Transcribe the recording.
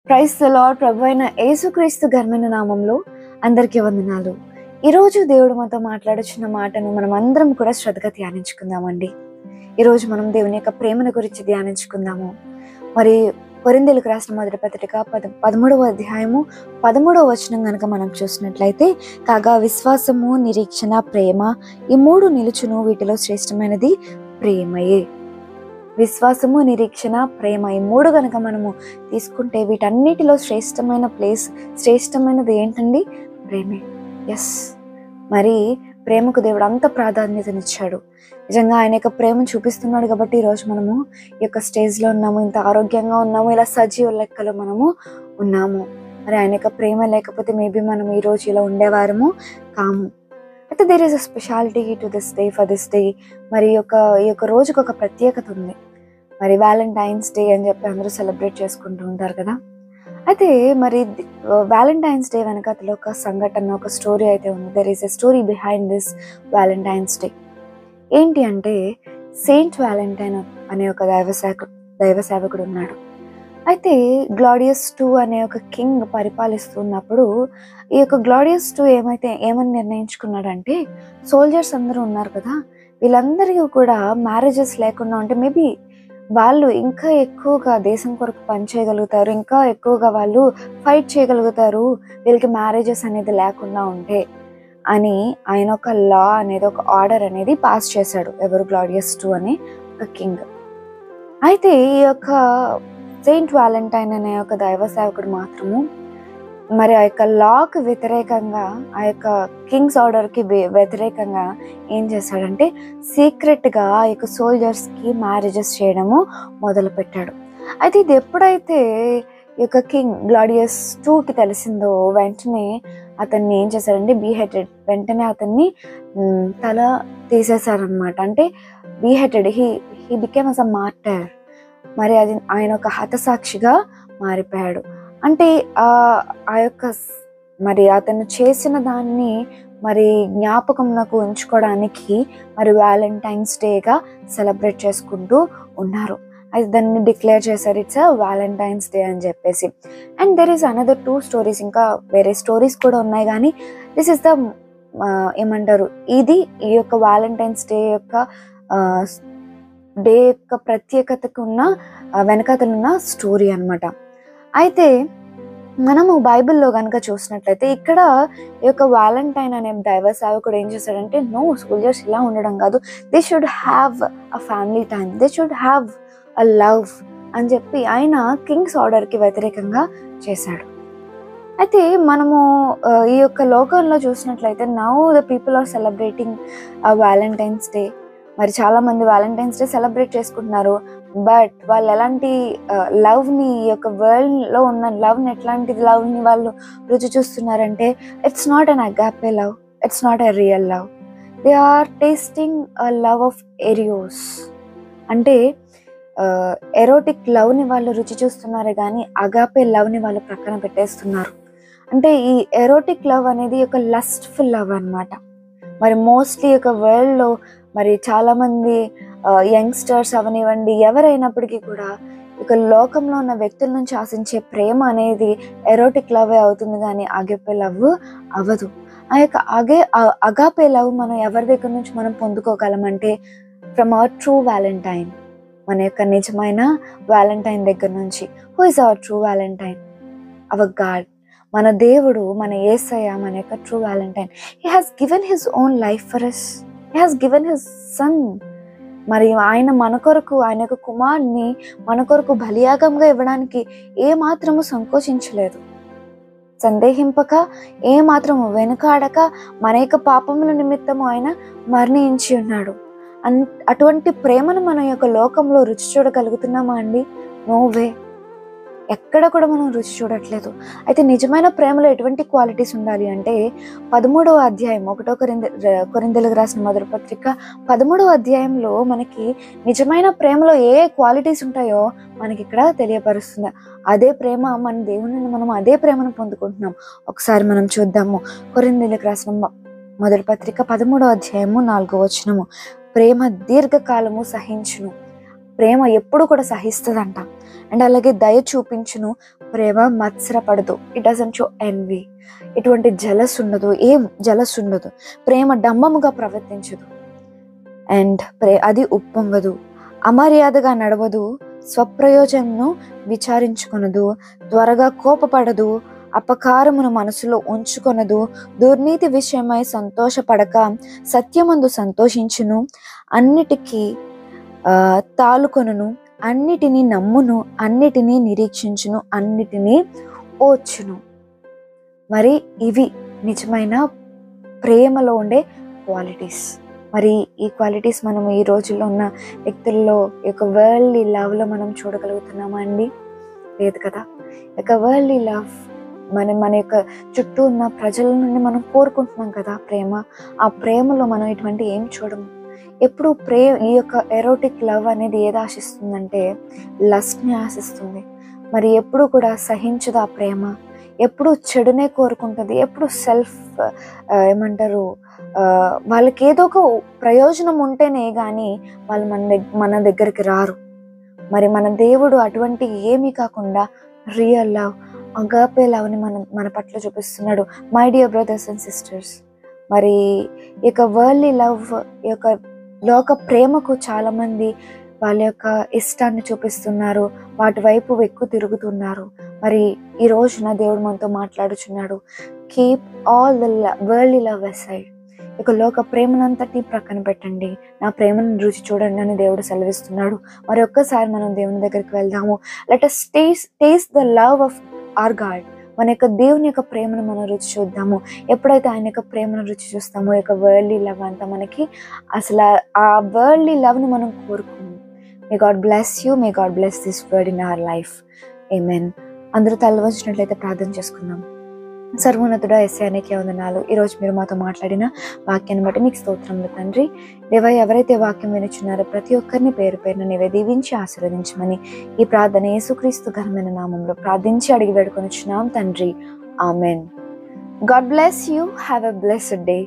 Praise the lord. ప్రభు అయిన యేసుక్రీస్తు ఘనమైన నామంలో అందరికీ వందనాలు. ఈరోజు దేవుడు మాతో మాట్లాడుచున్న మాటను మనం అందరం కూడా శ్రద్ధగా ధ్యానించుకుందామండి. ఈరోజు మనం దేవుని యొక్క ప్రేమను గురించి ధ్యానించుకుందాము. మరి కొరింథీయులకు రాసిన మొదటి పత్రిక 13వ అధ్యాయము 13వ వచనం కనుక మనం చూసినట్లయితే, కాగా విశ్వాసము, నిరీక్షణ, ప్రేమ ఈ మూడు నిలుచును, వీటిలో శ్రేష్టమైనది ప్రేమయే. విశ్వాసము, నిరీక్షణ, ప్రేమ ఈ మూడు కనుక మనము తీసుకుంటే వీటన్నిటిలో శ్రేష్టమైనది ఏంటండి? ప్రేమే. ఎస్, మరి ప్రేమకు దేవుడు అంత ప్రాధాన్యతనిచ్చాడు. నిజంగా ఆయన యొక్క ప్రేమను చూపిస్తున్నాడు కాబట్టి ఈరోజు మనము ఈ యొక్క స్టేజ్లో ఉన్నాము, ఇంత ఆరోగ్యంగా ఉన్నాము, ఇలా సజీవ లెక్కలో మనము ఉన్నాము. మరి ఆయన యొక్క ప్రేమ లేకపోతే మేబీ మనం ఈరోజు ఇలా ఉండేవారము కాము. అయితే there is a speciality to this day, for this day. మరి ఈ యొక్క రోజుకు ఒక ప్రత్యేకత ఉంది. మరి వ్యాలంటైన్స్ డే అని చెప్పి అందరూ సెలబ్రేట్ చేసుకుంటూ ఉంటారు కదా. అయితే మరి వ్యాలంటైన్స్ డే వెనకాతలో ఒక సంఘటన, ఒక స్టోరీ అయితే ఉంది. There is a story behind this Valentine's day. ఏంటి అంటే, సెయింట్ వ్యాలంటైన్ అనే ఒక దైవ సేవకుడు ఉన్నాడు. అయితే గ్లాడియస్ II అనే ఒక కింగ్ పరిపాలిస్తున్నప్పుడు ఈ యొక్క గ్లాడియస్ II ఏమని నిర్ణయించుకున్నాడంటే, సోల్జర్స్ అందరూ ఉన్నారు కదా, వీళ్ళందరికీ కూడా మ్యారేజెస్ లేకుండా ఉంటే మేబీ వాళ్ళు ఇంకా ఎక్కువగా దేశం కొరకు పనిచేయగలుగుతారు, ఇంకా ఎక్కువగా వాళ్ళు ఫైట్ చేయగలుగుతారు, వీళ్ళకి మ్యారేజెస్ అనేది లేకుండా ఉంటే అని ఆయన ఒక లా అనేది, ఒక ఆర్డర్ అనేది పాస్ చేశాడు. ఎవరు? గ్లాడియస్ II అనే ఒక కింగ్. అయితే ఈ యొక్క సెయింట్ వ్యాలంటైన్ అనే ఒక దైవ సేవకుడు మాత్రము మరి ఆ యొక్క లాకి వ్యతిరేకంగా, ఆ యొక్క కింగ్స్ ఆర్డర్కి వ్యతిరేకంగా ఏం చేశాడంటే, సీక్రెట్గా ఆ యొక్క సోల్జర్స్కి మ్యారేజెస్ చేయడము మొదలు పెట్టాడు. అయితే ఇది ఎప్పుడైతే ఈ యొక్క కింగ్ గ్లాడియస్ IIకి తెలిసిందో వెంటనే అతన్ని ఏం చేశాడంటే బీహెటెడ్. వెంటనే అతన్ని తల తీసేశారనమాట. అంటే బీహెటెడ్, హీ బికేమ్ అస్ అ మార్టర్. మరి అది ఆయన ఒక హతసాక్షిగా మారిపోయాడు. అంటే ఆ యొక్క మరి అతను చేసిన దాన్ని మరి జ్ఞాపకంలోకి ఉంచుకోవడానికి మరి వ్యాలంటైన్స్ డేగా సెలబ్రేట్ చేసుకుంటూ ఉన్నారు. అయితే దాన్ని డిక్లేర్ చేశారు, ఇట్స్ వ్యాలంటైన్స్ డే అని చెప్పేసి. And there is another 2 stories, ఇంకా వేరే స్టోరీస్ కూడా ఉన్నాయి. కానీ దిస్ ఇస్ ద ఏమంటారు, ఇది ఈ యొక్క వ్యాలంటైన్స్ డే యొక్క ప్రత్యేకతకు ఉన్న వెనకాతలున్న స్టోరీ అన్నమాట. అయితే మనము బైబిల్లో కనుక చూసినట్లయితే ఇక్కడ ఈ యొక్క వ్యాలంటైన్ అనే దైవ సేవకుడు ఏం చేశాడంటే, నో, సోల్జర్స్ ఇలా ఉండడం కాదు, they should have a family time, they should have a love అని చెప్పి ఆయన కింగ్స్ ఆర్డర్కి వ్యతిరేకంగా చేశాడు. అయితే మనము ఈ యొక్క లోకంలో చూసినట్లయితే now the people are celebrating Valentine's day. మరి చాలా మంది వ్యాలంటైన్స్ డే సెలబ్రేట్ చేసుకుంటున్నారు. బట్ వాళ్ళు ఎలాంటి లవ్ని, ఈ యొక్క వరల్డ్లో ఉన్న లవ్ని, ఎట్లాంటి లవ్ని వాళ్ళు రుచి చూస్తున్నారంటే, it's not an agape love, it's not a real love, they are tasting a love of eros. అంటే ఎరోటిక్ లవ్ని వాళ్ళు రుచి చూస్తున్నారు, కానీ అగాపే లవ్ని వాళ్ళు ప్రక్కన పెట్టేస్తున్నారు. అంటే ఈ ఎరోటిక్ లవ్ అనేది ఒక లస్ట్ఫుల్ లవ్ అన్నమాట. మరి మోస్ట్లీ ఒక వరల్డ్లో మరి చాలామంది యంగ్స్టర్స్ అవనివ్వండి, ఎవరైనప్పటికీ కూడా ఇక లోకంలో ఉన్న వ్యక్తుల నుంచి ఆశించే ప్రేమ అనేది ఎరోటిక్ లవే అవుతుంది, కానీ అగాపే లవ్ అవ్వదు. ఆ యొక్క అగాపే లవ్ మనం ఎవరి దగ్గర నుంచి మనం పొందుకోగలమంటే, ఫ్రమ్ అవర్ ట్రూ వ్యాలంటైన్, మన యొక్క నిజమైన వ్యాలంటైన్ దగ్గర నుంచి. Who is our true Valentine? Hour God, మన దేవుడు, మన యేసయ్య మన యొక్క true Valentine. He has given his own life for us, he has given his son. మరి ఆయన మన కొరకు, ఆయన యొక్క కుమారుని మన కొరకు బలియాగంగా ఇవ్వడానికి ఏ మాత్రము సంకోచించలేదు, సందేహింపక, ఏ మాత్రము వెనుకాడక మన యొక్క పాపముల నిమిత్తము ఆయన మరణించి ఉన్నాడు. అటువంటి ప్రేమను మన యొక్క లోకంలో రుచి చూడగలుగుతున్నామా అండి? నో వే, ఎక్కడ కూడా మనం రుచి చూడట్లేదు. అయితే నిజమైన ప్రేమలో ఎటువంటి క్వాలిటీస్ ఉండాలి అంటే, 13వ అధ్యాయం 1 కొరింథీయులకు రాసిన మొదటి పత్రిక 13వ అధ్యాయంలో మనకి నిజమైన ప్రేమలో ఏ క్వాలిటీస్ ఉంటాయో మనకి ఇక్కడ తెలియపరుస్తుంది. అదే ప్రేమ, మన దేవుని మనం అదే ప్రేమను పొందుకుంటున్నాం. ఒకసారి మనం చూద్దాము. కొరింథీయులకు రాసిన మొదటి పత్రిక 13వ అధ్యాయము 4వ వచనము. ప్రేమ దీర్ఘకాలము సహించును, ప్రేమ ఎప్పుడు కూడా సహిస్తుందంట. అండ్ అలాగే దయ చూపించును, ప్రేమ మత్సరపడదు. It doesn't show envy. ఎటువంటి జలస్ ఉండదు, ఏం జలస్ ఉండదు. ప్రేమ డంబముగా ప్రవర్తించదు. అండ్ అది ఉప్పొంగదు, అమర్యాదగా నడవదు, స్వప్రయోజనను విచారించుకొనదు, త్వరగా కోపపడదు, అపకారమును మనసులో ఉంచుకొనదు, దుర్నీతి విషయమై సంతోషపడక సత్యమందు సంతోషించును, అన్నిటికీ తాలుకొనును, అన్నిటినీ నమ్మును, అన్నిటినీ నిరీక్షించును, అన్నిటినీ ఓర్చును. మరి ఇవి నిజమైన ప్రేమలో ఉండే క్వాలిటీస్. మరి ఈ క్వాలిటీస్ మనం ఈ రోజుల్లో ఉన్న వ్యక్తుల్లో ఈ యొక్క వరల్డ్లీ లవ్లో మనం చూడగలుగుతున్నామా అండి? లేదు కదా. ఇక వరల్డ్లీ లవ్ మన యొక్క చుట్టూ ఉన్న ప్రజల నుండి మనం కోరుకుంటున్నాం కదా ప్రేమ. ఆ ప్రేమలో మనం ఇటువంటి ఏం చూడము. ఎప్పుడు ఈ యొక్క ఎరోటిక్ లవ్ అనేది ఏది ఆశిస్తుందంటే లస్ట్ని ఆశిస్తుంది. మరి ఎప్పుడు కూడా సహించదు ఆ ప్రేమ. ఎప్పుడు చెడునే కోరుకుంటుంది. ఎప్పుడు ఏమంటారు, వాళ్ళకి ఏదో ఒక ప్రయోజనం ఉంటేనే కానీ వాళ్ళు మన దగ్గరికి రారు. మరి మన దేవుడు అటువంటి ఏమీ కాకుండా రియల్ లవ్, అగాపే లవ్ని మన పట్ల చూపిస్తున్నాడు. My dear brothers and sisters, మరి ఈ యొక్క వరల్డ్లీ లవ్, ఈ యొక్క లోక ప్రేమకు చాలామంది వాళ్ళ యొక్క ఇష్టాన్ని చూపిస్తున్నారు, వాటి వైపు ఎక్కువ తిరుగుతున్నారు. మరి ఈ రోజున దేవుడు మనతో మాట్లాడుచున్నాడు, keep all the worldly love aside. ఇక లోక ప్రేమనంతటి ప్రక్కన పెట్టండి, నా ప్రేమను రుచి చూడండి అని దేవుడు సెలవిస్తున్నాడు. మరి ఒక్కసారి మనం దేవుని దగ్గరికి వెళ్దాము. Let us taste the love of our God. మన యొక్క దేవుని యొక్క ప్రేమను మనం రుచి చూద్దాము. ఎప్పుడైతే ఆయన యొక్క ప్రేమను రుచి చూస్తామో ఈ యొక్క వరల్డ్లీ లవ్ అంతా మనకి అసలు ఆ వరల్డ్లీ లవ్ని మనం కోరుకోము. May God bless you. May God bless this word in our life. ఆమేన్. అందరూ తల వంచినట్లయితే ప్రార్థన చేసుకుందాం. సర్వోన్నతుడా యేసయ్యా నీకే వందనాలు. ఈరోజు మీరు మాతో మాట్లాడిన వాక్యాన్ని బట్టి నీకు స్తోత్రములు తండ్రి. దేవా, ఎవరైతే వాక్యం వినుచున్నారో ప్రతి ఒక్కరిని పేరు పేరున నీవే దీవించి ఆశీర్వదించమని ఈ ప్రార్థన యేసుక్రీస్తు ఘనమైన నామంలో ప్రార్థించి అడిగి వేడుకొనుచున్నాం తండ్రి. Amen. God bless you. Have a blessed day.